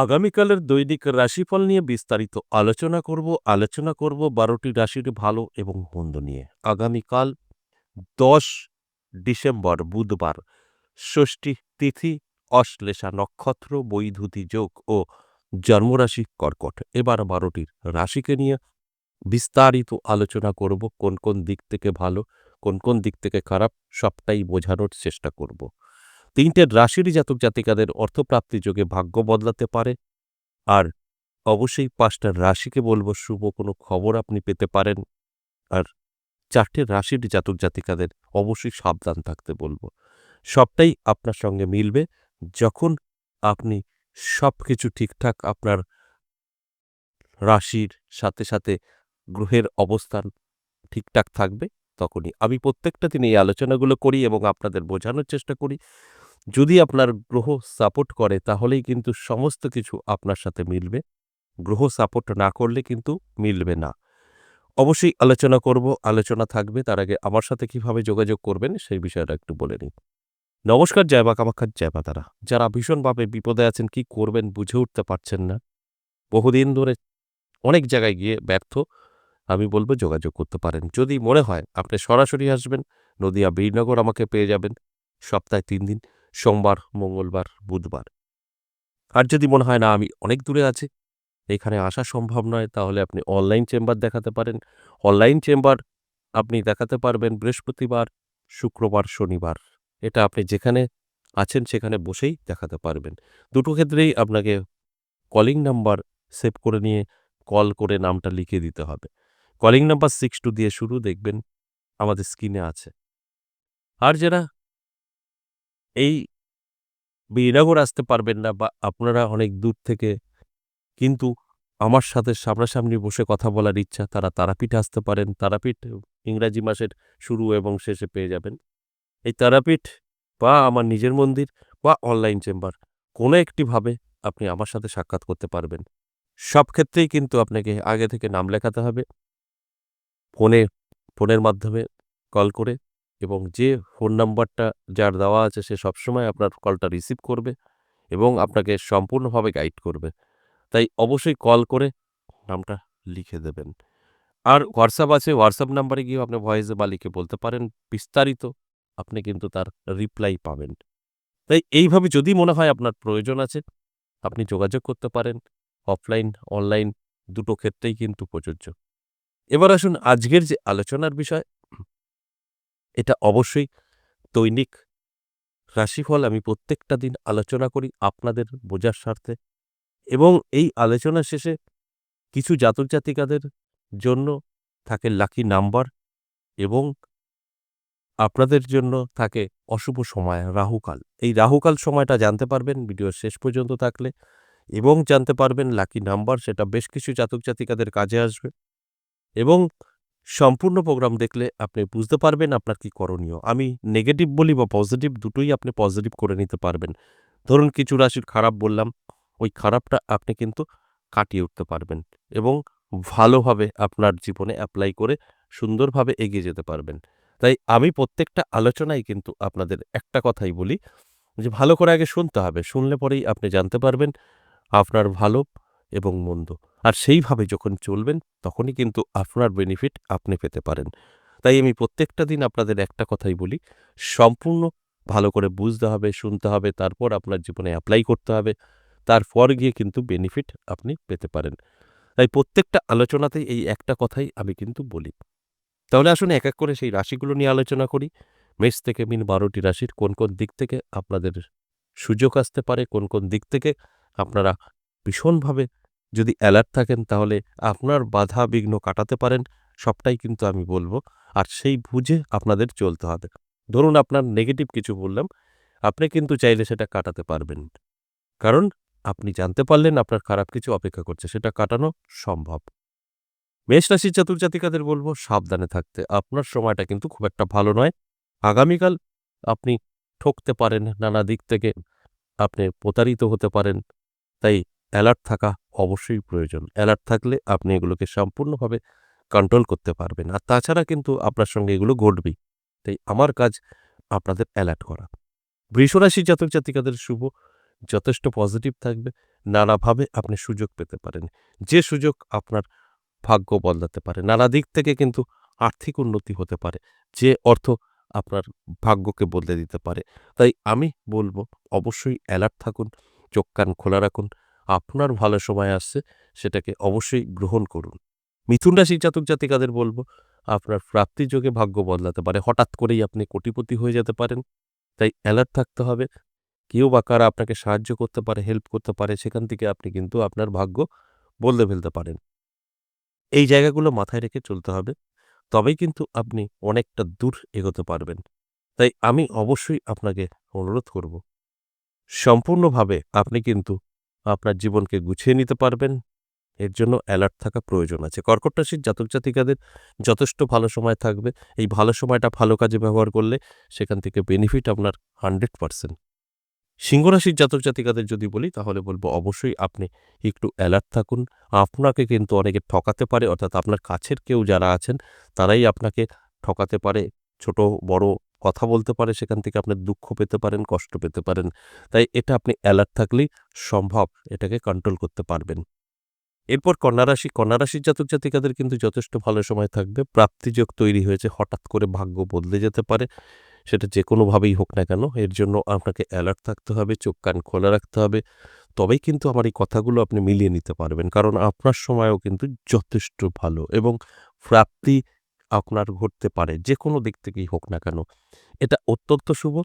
আগামীকালের দৈনিক রাশিফল নিয়ে বিস্তারিত আলোচনা করব ১২টি রাশির ভালো এবং মন্দ নিয়ে। আগামীকাল ১০ ডিসেম্বর বুধবার, ষষ্ঠী তিথি, অশ্লেষা নক্ষত্র, বৈধূতি যোগ ও জন্মরাশি কর্কট। এবার ১২টির রাশিকে নিয়ে বিস্তারিত আলোচনা করব। কোন কোন দিক থেকে ভালো, কোন কোন দিক থেকে খারাপ, সবটাই বোঝানোর চেষ্টা করব। ৩টে রাশির জাতক জাতিকাদের অর্থপ্রাপ্তি যোগে ভাগ্য বদলাতে পারে। আর অবশ্যই ৫টা রাশিকে বলব শুভ কোনো খবর আপনি পেতে পারেন। আর ৪টে রাশির জাতক জাতিকাদের অবশ্যই সাবধান থাকতে বলব। সবটাই আপনার সঙ্গে মিলবে যখন আপনি সবকিছু ঠিকঠাক আপনার রাশির সাথে সাথে গ্রহের অবস্থান ঠিকঠাক থাকবে তখনই। আমি প্রত্যেকটা দিন এই আলোচনাগুলো করি এবং আপনাদের বোঝানোর চেষ্টা করি। যদি আপনার গ্রহ সাপোর্ট করে তাহলেই কিন্তু সমস্ত কিছু আপনার সাথে মিলবে। গ্রহ সাপোর্ট না করলে কিন্তু মিলবে না। অবশ্যই আলোচনা করব, আলোচনা থাকবে। তার আগে আমার সাথে কিভাবে যোগাযোগ করবেন সেই বিষয়টা একটু বলে নিই। নমস্কার, জয় মা কামাখ্যা, জয় মা তারা। যারা ভীষণভাবে বিপদে আছেন, কি করবেন বুঝে উঠতে পারছেন না, বহুদিন ধরে অনেক জায়গায় গিয়ে ব্যর্থ, আমি বলব যোগাযোগ করতে পারেন। যদি মনে হয় আপনি সরাসরি আসবেন, নদিয়া বীরনগর আমাকে পেয়ে যাবেন সপ্তাহে ৩ দিন, সোমবার, মঙ্গলবার, বুধবার। আর যদি মনে হয় না আমি অনেক দূরে আছি, এখানে আসা সম্ভব নয়, তাহলে আপনি অনলাইন চেম্বার দেখাতে পারেন। অনলাইন চেম্বার আপনি দেখাতে পারবেন বৃহস্পতিবার, শুক্রবার, শনিবার। এটা আপনি যেখানে আছেন সেখানে বসেই দেখাতে পারবেন। দুটো ক্ষেত্রেই আপনাকে কলিং নাম্বার সেভ করে নিয়ে কল করে নামটা লিখে দিতে হবে। কলিং নাম্বার 62 দিয়ে শুরু, দেখবেন আমাদের স্ক্রিনে আছে। আর যারা এই বীরনগর আসতে পারবেন না বা আপনারা অনেক দূর থেকে কিন্তু আমার সাথে সামনাসামনি বসে কথা বলার ইচ্ছা, তারা তারাপীঠে আসতে পারেন। তারাপীঠ ইংরাজি মাসের শুরু এবং শেষে পেয়ে যাবেন। এই তারাপীঠ বা আমার নিজের মন্দির বা অনলাইন চেম্বার কোনো একটিভাবে আপনি আমার সাথে সাক্ষাৎ করতে পারবেন। সব ক্ষেত্রেই কিন্তু আপনাকে আগে থেকে নাম লেখাতে হবে ফোনে, ফোনের মাধ্যমে কল করে, এবং যে ফোন নাম্বারটা যার দেওয়া আছে সে সবসময় আপনার কলটা রিসিভ করবে এবং আপনাকে সম্পূর্ণভাবে গাইড করবে। তাই অবশ্যই কল করে নামটা লিখে দেবেন। আর হোয়াটসঅ্যাপ আছে, হোয়াটসঅ্যাপ নাম্বারে গিয়েও আপনি ভয়েসে বা লিখে বলতে পারেন বিস্তারিত, আপনি কিন্তু তার রিপ্লাই পাবেন। তাই এইভাবে যদি মনে হয় আপনার প্রয়োজন আছে, আপনি যোগাযোগ করতে পারেন। অফলাইন, অনলাইন দুটো ক্ষেত্রেই কিন্তু প্রযোজ্য। এবার আসুন আজকের যে আলোচনার বিষয়, এটা অবশ্যই দৈনিক রাশিফল আমি প্রত্যেকটা দিন আলোচনা করি আপনাদের বোঝার স্বার্থে, এবং এই আলোচনা শেষে কিছু জাতক জাতিকাদের জন্য থাকে লাকি নাম্বার এবং আপনাদের জন্য থাকে অশুভ সময় রাহুকাল। এই রাহুকাল সময়টা জানতে পারবেন ভিডিওর শেষ পর্যন্ত থাকলে, এবং জানতে পারবেন লাকি নাম্বার, সেটা বেশ কিছু জাতক জাতিকাদের কাজে আসবে, এবং সম্পূর্ণ প্রোগ্রাম দেখলে আপনি বুঝতে পারবেন আপনার কি করণীয়। আমি নেগেটিভ বলি বা পজিটিভ, দুটোই আপনি পজিটিভ করে নিতে পারবেন। ধরুন কিছু রাশির খারাপ বললাম, ওই খারাপটা আপনি কিন্তু কাটিয়ে উঠতে পারবেন এবং ভালোভাবে আপনার জীবনে অ্যাপ্লাই করে সুন্দরভাবে এগিয়ে যেতে পারবেন। তাই আমি প্রত্যেকটা আলোচনায় কিন্তু আপনাদের একটা কথাই বলি যে ভালো করে আগে শুনতে হবে। শুনলে পরেই আপনি জানতে পারবেন আপনার ভালো এবং মন্দ। আর সেইভাবে যখন চলবেন তখনই কিন্তু আপনার বেনিফিট আপনি পেতে পারেন। তাই আমি প্রত্যেকটা দিন আপনাদের একটা কথাই বলি, সম্পূর্ণ ভালো করে বুঝতে হবে, শুনতে হবে, তারপর আপনার জীবনে অ্যাপ্লাই করতে হবে। তারপর গিয়ে কিন্তু বেনিফিট আপনি পেতে পারেন। তাই প্রত্যেকটা আলোচনাতেই এই একটা কথাই আমি কিন্তু বলি। তাহলে আসুন এক, এক করে সেই রাশিগুলো নিয়ে আলোচনা করি। মেষ থেকে মীন ১২টি রাশির কোন, কোন দিক থেকে আপনাদের সুযোগ আসতে পারে, কোন, কোন দিক থেকে আপনারা ভীষণভাবে যদি অ্যালার্ট থাকেন তাহলে আপনার বাধা বিঘ্ন কাটাতে পারেন, সবটাই কিন্তু আমি বলব। আর সেই বুঝে আপনাদের চলতে হবে। ধরুন আপনার নেগেটিভ কিছু বললাম, আপনি কিন্তু চাইলে সেটা কাটাতে পারবেন। কারণ আপনি জানতে পারলেন আপনার খারাপ কিছু অপেক্ষা করছে, সেটা কাটানো সম্ভব। মেষ রাশির জাতক জাতিকাদের বলব সাবধানে থাকতে। আপনার সময়টা কিন্তু খুব একটা ভালো নয়। আগামীকাল আপনি ঠকতে পারেন, নানা দিক থেকে আপনি প্রতারিত হতে পারেন। তাই অ্যালার্ট থাকা অবশ্যই প্রয়োজন। অ্যালার্ট থাকলে আপনি এগুলোকে সম্পূর্ণভাবে কন্ট্রোল করতে পারবেন। আর তাছাড়া কিন্তু আপনার সঙ্গে এগুলো ঘটবেই। তাই আমার কাজ আপনাদের অ্যালার্ট করা। বৃষ রাশির জাতক জাতিকাদের শুভ যথেষ্ট পজিটিভ থাকবে। নানাভাবে আপনি সুযোগ পেতে পারেন। যে সুযোগ আপনার ভাগ্য বদলাতে পারে। নানা দিক থেকে কিন্তু আর্থিক উন্নতি হতে পারে। যে অর্থ আপনার ভাগ্যকে বদলে দিতে পারে। তাই আমি বলব অবশ্যই অ্যালার্ট থাকুন, চোখ কান খোলা রাখুন। আপনার ভালো সময় আসছে সেটাকে অবশ্যই গ্রহণ করুন। মিথুন রাশির জাতক জাতিকাদের বলব আপনার প্রাপ্তির যোগে ভাগ্য বদলাতে পারে। হঠাৎ করেই আপনি কোটিপতি হয়ে যেতে পারেন। তাই অ্যালার্ট থাকতে হবে। কেউ বা কারা আপনাকে সাহায্য করতে পারে, হেল্প করতে পারে। সেখান থেকে আপনি কিন্তু আপনার ভাগ্য বদলে ফেলতে পারেন। এই জায়গাগুলো মাথায় রেখে চলতে হবে। তবেই কিন্তু আপনি অনেকটা দূর এগোতে পারবেন। তাই আমি অবশ্যই আপনাকে অনুরোধ করব, সম্পূর্ণভাবে আপনি কিন্তু আপনার জীবনকে গুছিয়ে নিতে পারবেন। এর জন্য অ্যালার্ট থাকা প্রয়োজন আছে। কর্কট রাশির জাতক জাতিকাদের যথেষ্ট ভালো সময় থাকবে। এই ভালো সময়টা ভালো কাজে ব্যবহার করলে সেখান থেকে বেনিফিট আপনার 100%। সিংহ রাশির জাতক জাতিকাদের যদি বলি তাহলে বলব অবশ্যই আপনি একটু অ্যালার্ট থাকুন। আপনাকে কিন্তু অনেকে ঠকাতে পারে, অর্থাৎ আপনার কাছের কেউ যারা আছেন তারাই আপনাকে ঠকাতে পারে, ছোট বড় কথা বলতে পারে, সেখান থেকে আপনার দুঃখ পেতে পারেন, কষ্ট পেতে পারেন। তাই এটা আপনি অ্যালার্ট থাকলেই সম্ভব এটাকে কন্ট্রোল করতে পারবেন। এরপর কন্যা রাশি, কন্যা রাশির জাতক জাতিকাদের কিন্তু যথেষ্ট ভালো সময় থাকবে। প্রাপ্তিযোগ তৈরি হয়েছে, হঠাৎ করে ভাগ্য বদলে যেতে পারে। সেটা যেকোনোভাবেই হোক না কেন, এর জন্য আপনাকে অ্যালার্ট থাকতে হবে, চোখ কান খোলা রাখতে হবে। তবেই কিন্তু আমার এই কথাগুলো আপনি মিলিয়ে নিতে পারবেন। কারণ আপনার সময়ও কিন্তু যথেষ্ট ভালো এবং প্রাপ্তি আপনার ঘটতে পারে, যেকোনো দিক থেকেই হোক না কেন। এটা অত্যন্ত শুভ।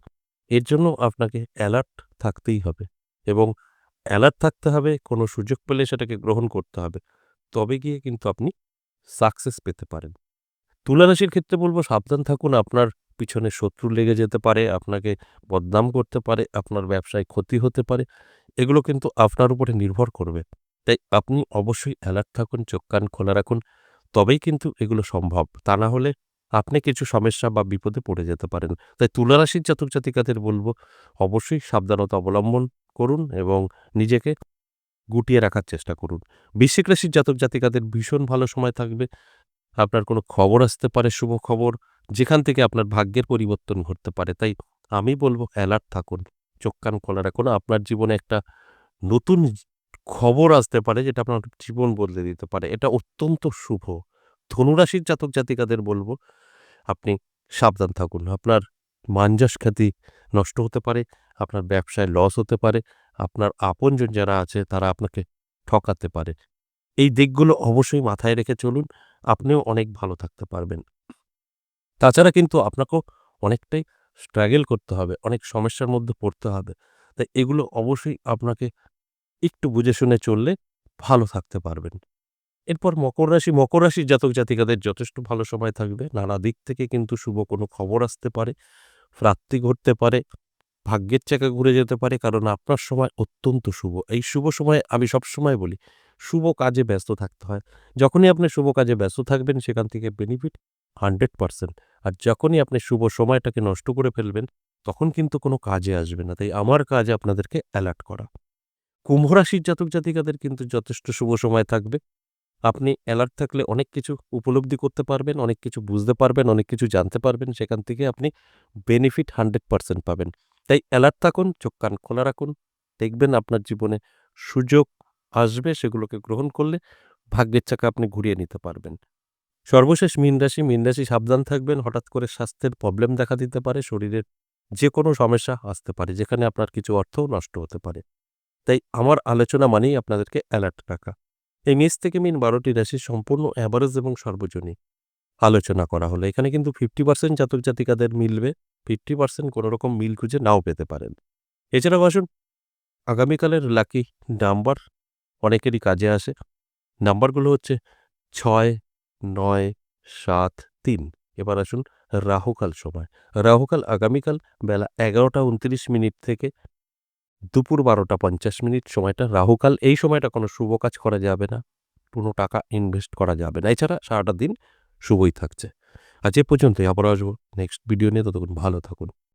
এর জন্য আপনাকে অ্যালার্ট থাকতেই হবে এবং অ্যালার্ট থাকতে হবে, কোনো সুযোগ পেলে সেটাকে গ্রহণ করতে হবে। তবে গিয়ে কিন্তু আপনি সাকসেস পেতে পারেন। তুলা রাশির ক্ষেত্রে বলব সাবধান থাকুন। আপনার পিছনে শত্রু লেগে যেতে পারে, আপনাকে বদনাম করতে পারে, আপনার ব্যবসায় ক্ষতি হতে পারে। এগুলো কিন্তু আপনার উপরে নির্ভর করবে। তাই আপনি অবশ্যই অ্যালার্ট থাকুন, চোখ কান খোলা রাখুন। তবেই কিন্তু এগুলো সম্ভব। তা না হলে আপনি কিছু সমস্যা বা বিপদে পড়ে যেতে পারেন। তাই তুলা রাশির জাতক জাতিকাদের বলব অবশ্যই সাবধানতা অবলম্বন করুন এবং নিজেকে গুটিয়ে রাখার চেষ্টা করুন। বৃশ্চিক রাশির জাতক জাতিকাদের ভীষণ ভালো সময় থাকবে। আপনার কোনো খবর আসতে পারে, শুভ খবর, যেখান থেকে আপনার ভাগ্যের পরিবর্তন ঘটতে পারে। তাই আমি বলব অ্যালার্ট থাকুন, চোখ কান খোলা রাখুন। আপনার জীবনে একটা নতুন খবর আসতে পারে যেটা আপনার জীবন বদলে দিতে পারে। এটা অত্যন্ত শুভ। ধনুরাশির জাতক জাতিকাদের বলব আপনি সাবধান থাকুন। আপনার মান-যশ খ্যাতি নষ্ট হতে পারে, আপনার ব্যবসায় লস হতে পারে, আপনার আপনজন যারা আছে তারা আপনাকে ঠকাতে পারে। এই দিকগুলো অবশ্যই মাথায় রেখে চলুন। আপনিও অনেক ভালো থাকতে পারবেন। তাছাড়া কিন্তু আপনাকেও অনেকটাই স্ট্রাগল করতে হবে, অনেক সমস্যার মধ্যে পড়তে হবে। তাই এগুলো অবশ্যই আপনাকে একটু বুঝে শুনে চললে ভালো থাকতে পারবেন। এরপর মকর রাশি, মকর রাশির জাতক জাতিকাদের যথেষ্ট ভালো সময় থাকবে। নানা দিক থেকে কিন্তু শুভ কোনো খবর আসতে পারে, প্রাপ্তি ঘটতে পারে, ভাগ্যের চাকা ঘুরে যেতে পারে, কারণ আপনার সময় অত্যন্ত শুভ। এই শুভ সময়ে আমি সবসময় বলি শুভ কাজে ব্যস্ত থাকতে হয়। যখনই আপনি শুভ কাজে ব্যস্ত থাকবেন সেখান থেকে বেনিফিট 100%। আর যখনই আপনি শুভ সময়টাকে নষ্ট করে ফেলবেন তখন কিন্তু কোনো কাজে আসবে না। তাই আমার কাজ আপনাদেরকে অ্যালার্ট করা। কুম্ভ রাশির জাতক জাতিকাদের কিন্তু যথেষ্ট শুভ সময় থাকবে। আপনি অ্যালার্ট থাকলে অনেক কিছু উপলব্ধি করতে পারবেন, অনেক কিছু বুঝতে পারবেন, অনেক কিছু জানতে পারবেন। সেখান থেকে আপনি বেনিফিট 100% পাবেন। তাই অ্যালার্ট থাকুন, চোখ কান খোলা রাখুন। দেখবেন আপনার জীবনে সুযোগ আসবে, সেগুলোকে গ্রহণ করলে ভাগ্যের চাকা আপনি ঘুরিয়ে নিতে পারবেন। সর্বশেষ মীন রাশি, মীন রাশি সাবধান থাকবেন। হঠাৎ করে স্বাস্থ্যের প্রবলেম দেখা দিতে পারে, শরীরের যেকোনো সমস্যা আসতে পারে, যেখানে আপনার কিছু অর্থও নষ্ট হতে পারে। তাই আমার আলোচনা মানেই আপনাদেরকে অ্যালার্ট রাখা। এই মেষ থেকে মিন ১২টি রাশির সম্পূর্ণ অ্যাভারেজ এবং সর্বজনীন আলোচনা করা হলো। এখানে কিন্তু 50% জাতক জাতিকাদের মিলবে, 50% কোনো রকম মিল খুঁজে নাও পেতে পারেন। এছাড়াও আসুন আগামীকালের লাকি নাম্বার অনেকেরই কাজে আসে। নাম্বারগুলো হচ্ছে ৬, ৯, ৭, ৩। এবার আসুন রাহুকাল সময়। রাহুকাল আগামীকাল বেলা ১১টা ২৯ থেকে দুপুর ১২টা ৫০ সময়টা রাহুকাল। এই সময়টা কোনো শুভ কাজ করা যাবে না। কোনো টাকা ইনভেস্ট করা যাবে না। এছাড়া সারাটা দিন শুভই থাকছে। আজ এ পর্যন্তই। আবারও আসবো নেক্সট ভিডিও নিয়ে। ততক্ষণ ভালো থাকুন।